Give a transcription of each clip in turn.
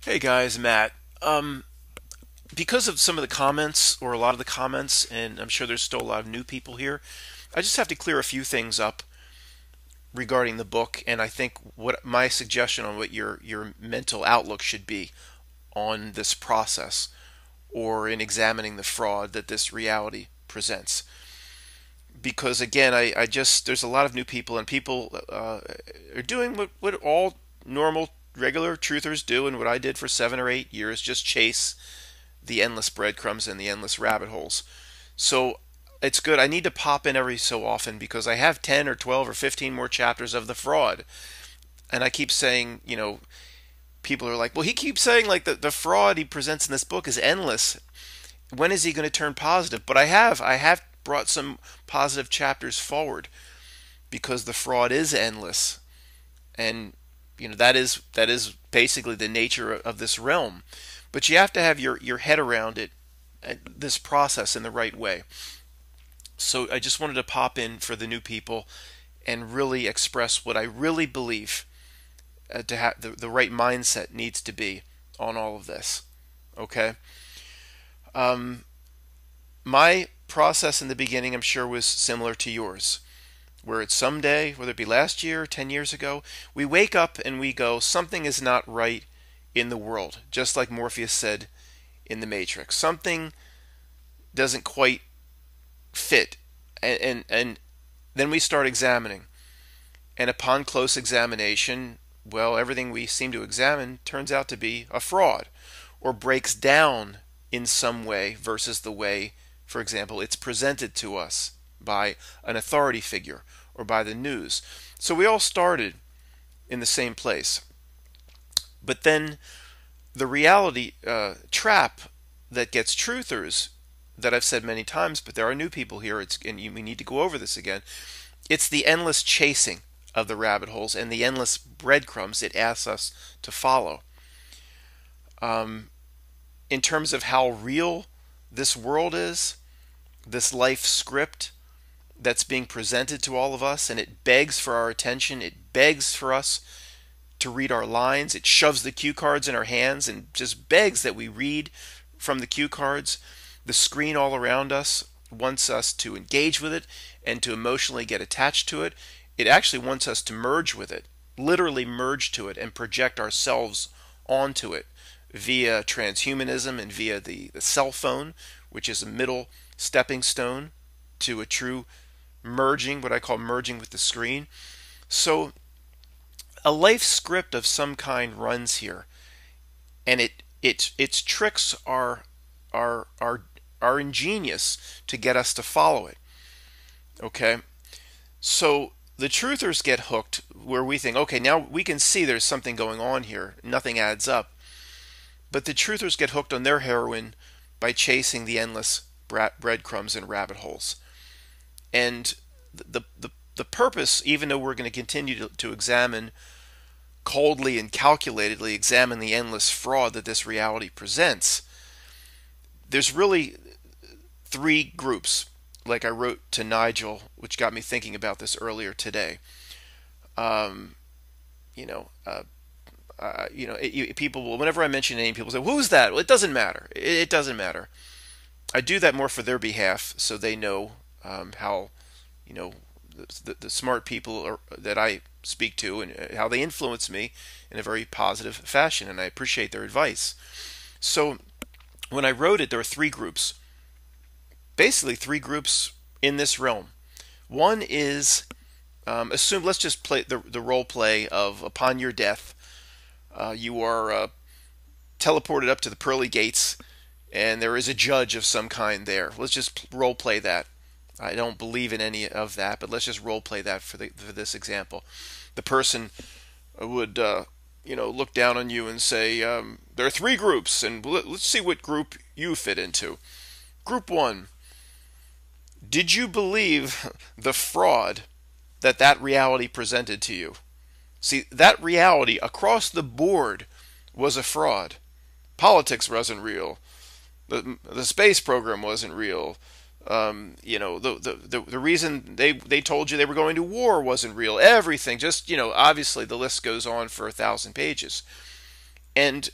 Hey guys, Matt. Because of some of the comments, or a lot of the comments, and I'm sure there's still a lot of new people here, I just have to clear a few things up regarding the book, and I think what my suggestion on what your mental outlook should be on this process, or in examining the fraud that this reality presents. Because again, I just there's a lot of new people, and people are doing what all normal, regular truthers do, and what I did for 7 or 8 years: just chase the endless breadcrumbs and the endless rabbit holes. So it's good. I need to pop in every so often because I have 10 or 12 or 15 more chapters of the fraud. And I keep saying, people are like, well, he keeps saying like the fraud he presents in this book is endless. When is he going to turn positive? But I have brought some positive chapters forward because the fraud is endless. And that is basically the nature of this realm. But you have to have your head around it, this process, in the right way. So I just wanted to pop in for the new people and really express what I really believe to have the right mindset needs to be on all of this. Okay. My process in the beginning, I'm sure, was similar to yours, where it's someday, whether it be last year or 10 years ago, we wake up and we go, something is not right in the world, just like Morpheus said in the Matrix. Something doesn't quite fit. And then we start examining. And upon close examination, well, everything we seem to examine turns out to be a fraud or breaks down in some way versus the way, for example, it's presented to us by an authority figure or by the news. So we all started in the same place. But then the reality trap that gets truthers, that I've said many times, but there are new people here, we need to go over this again. It's the endless chasing of the rabbit holes and the endless breadcrumbs it asks us to follow. In terms of how real this world is, this life script that's being presented to all of us, and it begs for our attention, it begs for us to read our lines, it shoves the cue cards in our hands and just begs that we read from the cue cards. The screen all around us wants us to engage with it and to emotionally get attached to it. It actually wants us to merge with it, literally merge to it, and project ourselves onto it via transhumanism and via the cell phone, which is a middle stepping stone to a true merging, what I call merging with the screen. So a life script of some kind runs here, and its tricks are ingenious to get us to follow it. Okay, so the truthers get hooked where we think, okay, now we can see there's something going on here. Nothing adds up. But the truthers get hooked on their heroin by chasing the endless breadcrumbs and rabbit holes. And the purpose, even though we're going to continue to examine coldly and calculatedly, examine the endless fraud that this reality presents, there's really three groups, like I wrote to Nigel, which got me thinking about this earlier today. Um, you know, uh, People will, whenever I mention a name, people say, "Who's that?" Well, it doesn't matter. It doesn't matter. I do that more for their behalf, so they know how, you know, the smart people that I speak to, and how they influence me in a very positive fashion, and I appreciate their advice. So when I wrote it, there were three groups, basically three groups in this realm. One is assume, let's just play the role play of upon your death, you are teleported up to the pearly gates, and there is a judge of some kind there. Let's just role play that. I don't believe in any of that, but let's just role play that for this example. The person would look down on you and say, there are three groups, and let's see what group you fit into. Group one: did you believe the fraud that reality presented to you? See, that reality across the board was a fraud. Politics wasn't real. The space program wasn't real. The reason they told you they were going to war wasn't real. Everything, just, obviously the list goes on for 1,000 pages. And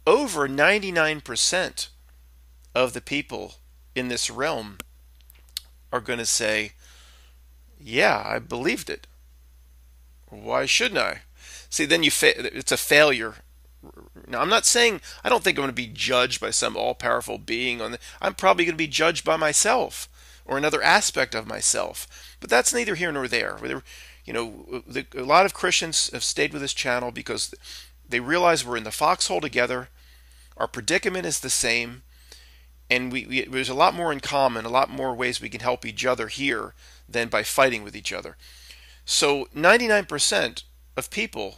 over 99% of the people in this realm are going to say, yeah, I believed it. Why shouldn't I? See, then it's a failure. Now, I'm not saying I don't think I'm going to be judged by some all-powerful being. I'm probably going to be judged by myself or another aspect of myself. But that's neither here nor there. A lot of Christians have stayed with this channel because they realize we're in the foxhole together. Our predicament is the same, and there's a lot more in common, a lot more ways we can help each other here than by fighting with each other. So 99% of people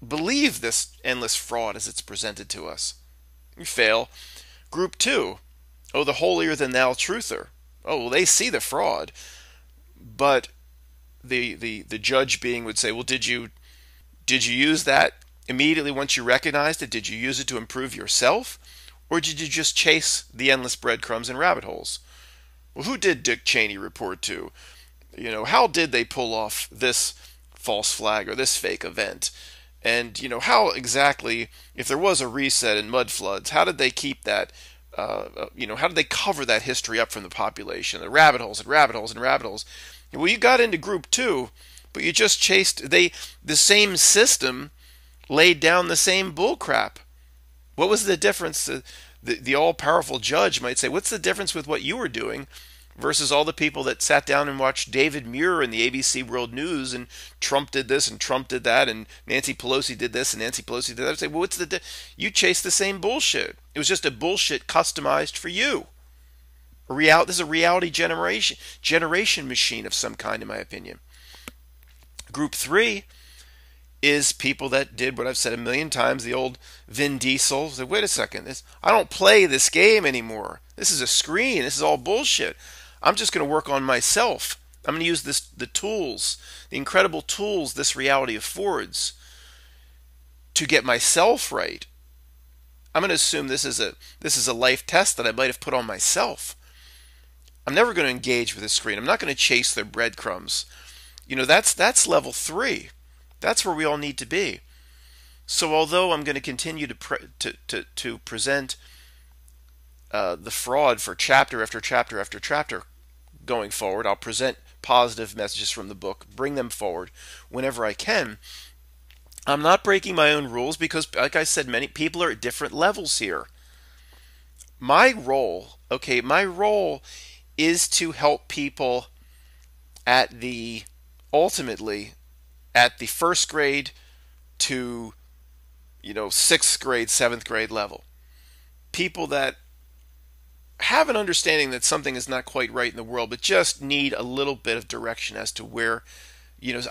believe this endless fraud as it's presented to us. You fail. Group 2, oh, the holier-than-thou truther. Oh, well, they see the fraud, but the judge being would say, well, did you use that immediately once you recognized it? Did you use it to improve yourself? Or did you just chase the endless breadcrumbs and rabbit holes? Well, who did Dick Cheney report to? How did they pull off this false flag or this fake event? And, how exactly, if there was a reset in mud floods, how did they keep that, how did they cover that history up from the population? The rabbit holes and rabbit holes and rabbit holes. Well, you got into group 2, but you just chased, the same system laid down the same bullcrap. What was the difference? The all-powerful judge might say, what's the difference with what you were doing versus all the people that sat down and watched David Muir in the ABC World News, and Trump did this and Trump did that, and Nancy Pelosi did this and Nancy Pelosi did that? I'd say, well, you chased the same bullshit. It was just a bullshit customized for you. This is a reality generation machine of some kind, in my opinion. Group 3 is people that did what I've said a million times, the old Vin Diesel. Said, wait a second, I don't play this game anymore. This is a screen. This is all bullshit. I'm just going to work on myself. I'm going to use the tools, the incredible tools this reality affords to get myself right. I'm going to assume this is a life test that I might have put on myself. I'm never going to engage with the screen. I'm not going to chase their breadcrumbs. That's level 3. That's where we all need to be. So although I'm going to continue to present the fraud for chapter after chapter after chapter going forward, I'll present positive messages from the book, bring them forward whenever I can. I'm not breaking my own rules because, like I said, many people are at different levels here. My role is to help people ultimately at the first grade to 6th grade, 7th grade level. People that have an understanding that something is not quite right in the world, but just need a little bit of direction as to where,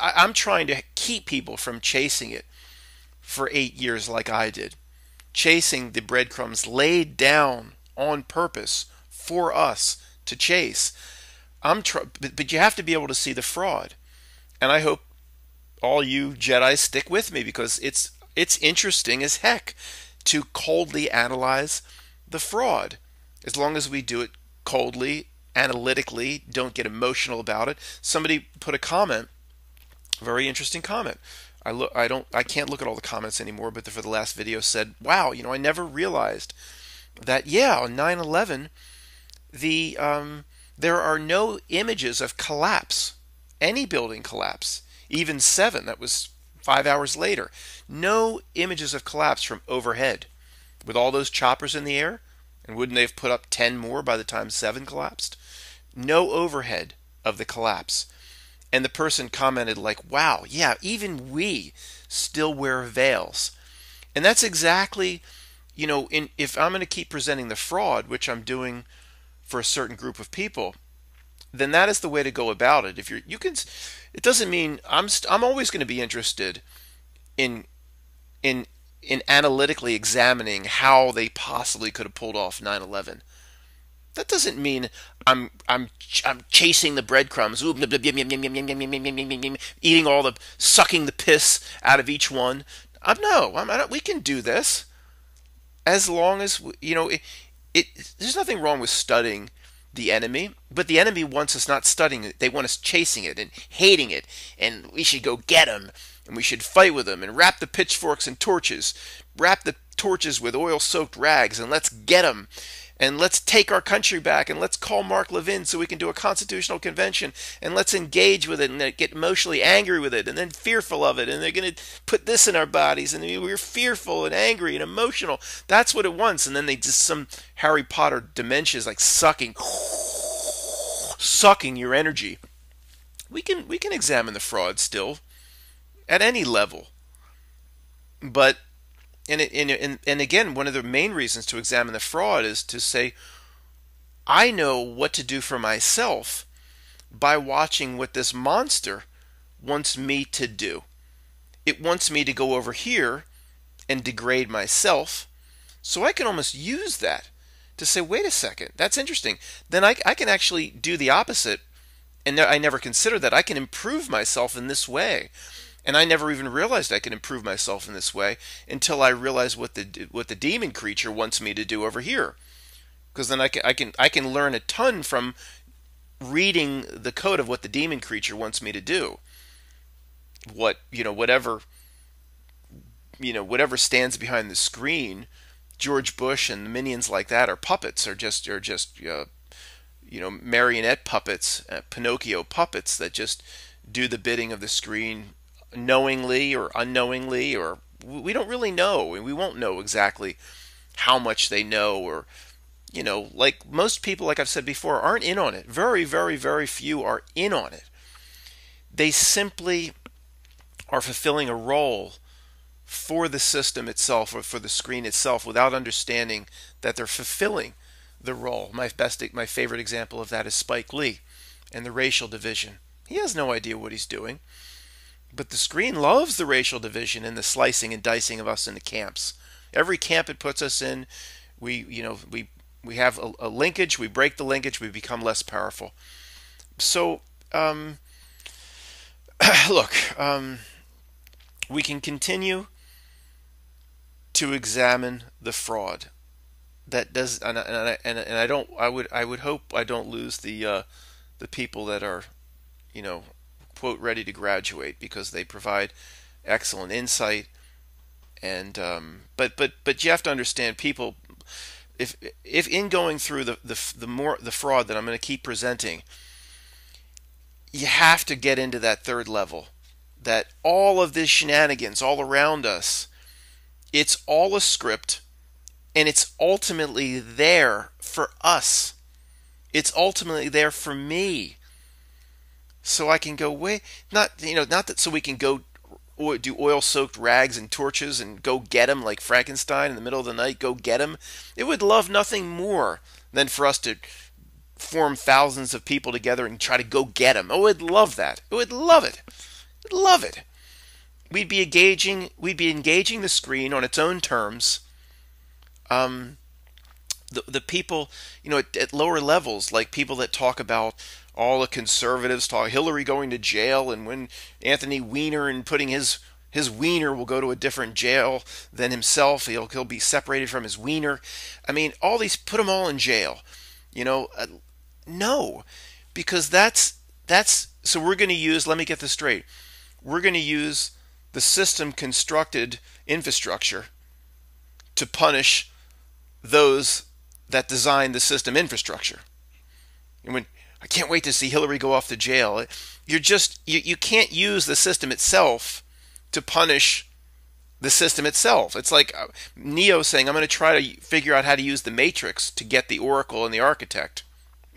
I'm trying to keep people from chasing it for 8 years like I did. Chasing the breadcrumbs laid down on purpose for us to chase. But you have to be able to see the fraud. And I hope all you Jedi stick with me, because it's interesting as heck to coldly analyze the fraud. As long as we do it coldly, analytically, don't get emotional about it. Somebody put a comment, very interesting comment. I can't look at all the comments anymore, but for the last video said, wow, I never realized that, on 9/11 there are no images of collapse, any building collapse. Even 7, that was 5 hours later. No images of collapse from overhead. With all those choppers in the air, and wouldn't they have put up 10 more by the time 7 collapsed? No overhead of the collapse. And the person commented like, wow, yeah, even we still wear veils. And that's exactly, if I'm going to keep presenting the fraud, which I'm doing for a certain group of people, then that is the way to go about it. It doesn't mean I'm always going to be interested in analytically examining how they possibly could have pulled off 9/11. That doesn't mean I'm chasing the breadcrumbs, eating sucking the piss out of each one. We can do this as long as there's nothing wrong with studying the enemy, but the enemy wants us not studying it. They want us chasing it and hating it, and we should go get them, and we should fight with them, and wrap the pitchforks and torches, wrap the torches with oil-soaked rags, and let's get them. And let's take our country back, and let's call Mark Levin so we can do a constitutional convention, and let's engage with it and get emotionally angry with it and then fearful of it, and they're going to put this in our bodies, and we're fearful and angry and emotional. That's what it wants. And then they just, some Harry Potter dementias, like sucking your energy. We can examine the fraud still at any level, but and again, one of the main reasons to examine the fraud is to say, I know what to do for myself by watching what this monster wants me to do. It wants me to go over here and degrade myself, so I can almost use that to say, wait a second, that's interesting. Then I can actually do the opposite, and I never considered that. I can improve myself in this way. And I never even realized I could improve myself in this way until I realized what the demon creature wants me to do over here. Because then I can learn a ton from reading the code of what the demon creature wants me to do. Whatever stands behind the screen, George Bush and the minions like that are puppets, are just marionette puppets, Pinocchio puppets that just do the bidding of the screen, knowingly or unknowingly, or we don't really know, and we won't know exactly how much they know, or like most people, like I've said before, aren't in on it. Very, very, very few are in on it. They simply are fulfilling a role for the system itself or for the screen itself without understanding that they're fulfilling the role. My favorite example of that is Spike Lee and the racial division. He has no idea what he's doing. But the screen loves the racial division and the slicing and dicing of us into camps. Every camp it puts us in, we have a linkage. We break the linkage. We become less powerful. So, look, we can continue to examine the fraud. That does, and I don't. I would hope I don't lose the people that are, quote, ready to graduate, because they provide excellent insight. And but you have to understand, people, if in going through the fraud that I'm going to keep presenting, you have to get into that third level, that all of this shenanigans all around us, it's all a script, and it's ultimately there for us. It's ultimately there for me. So I can go not that so we can go do oil-soaked rags and torches and go get him like Frankenstein in the middle of the night, go get him. It would love nothing more than for us to form thousands of people together and try to go get him. Oh, it'd love that. It would love it. It'd love it. We'd be engaging the screen on its own terms. The people, at lower levels, like people that talk about, all the conservatives talk Hillary going to jail, and when Anthony Weiner and putting his wiener will go to a different jail than himself, he'll be separated from his wiener. I mean, all these, put them all in jail. No, because that's so we're going to use, let me get this straight, we're going to use the system constructed infrastructure to punish those that design the system infrastructure. And when I can't wait to see Hillary go off to jail, you can't use the system itself to punish the system itself. It's like Neo saying, I'm going to try to figure out how to use the Matrix to get the Oracle and the Architect.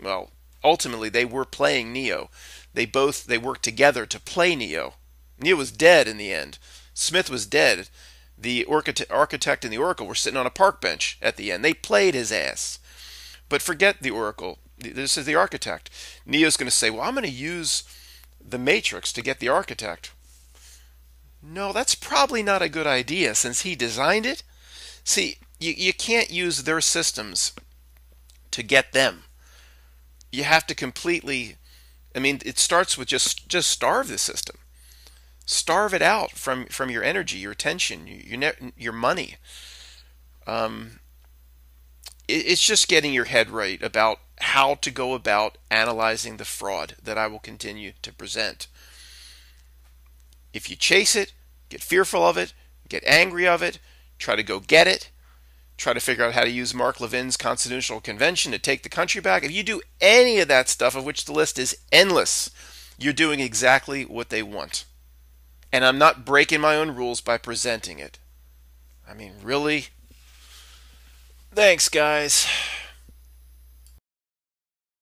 Well, ultimately they were playing Neo. They worked together to play Neo. Neo was dead in the end. Smith was dead. The Architect and the Oracle were sitting on a park bench at the end. They played his ass. But forget the Oracle. This is the Architect. Neo's going to say, well, I'm going to use the Matrix to get the Architect. No, that's probably not a good idea, since he designed it. See, you can't use their systems to get them. You have to completely, it starts with just starve the system. Starve it out from your energy, your attention, your money. It's just getting your head right about how to go about analyzing the fraud that I will continue to present. If you chase it, get fearful of it, get angry of it, try to go get it, try to figure out how to use Mark Levin's Constitutional Convention to take the country back, if you do any of that stuff, of which the list is endless, you're doing exactly what they want. And I'm not breaking my own rules by presenting it. I mean, really? Thanks, guys.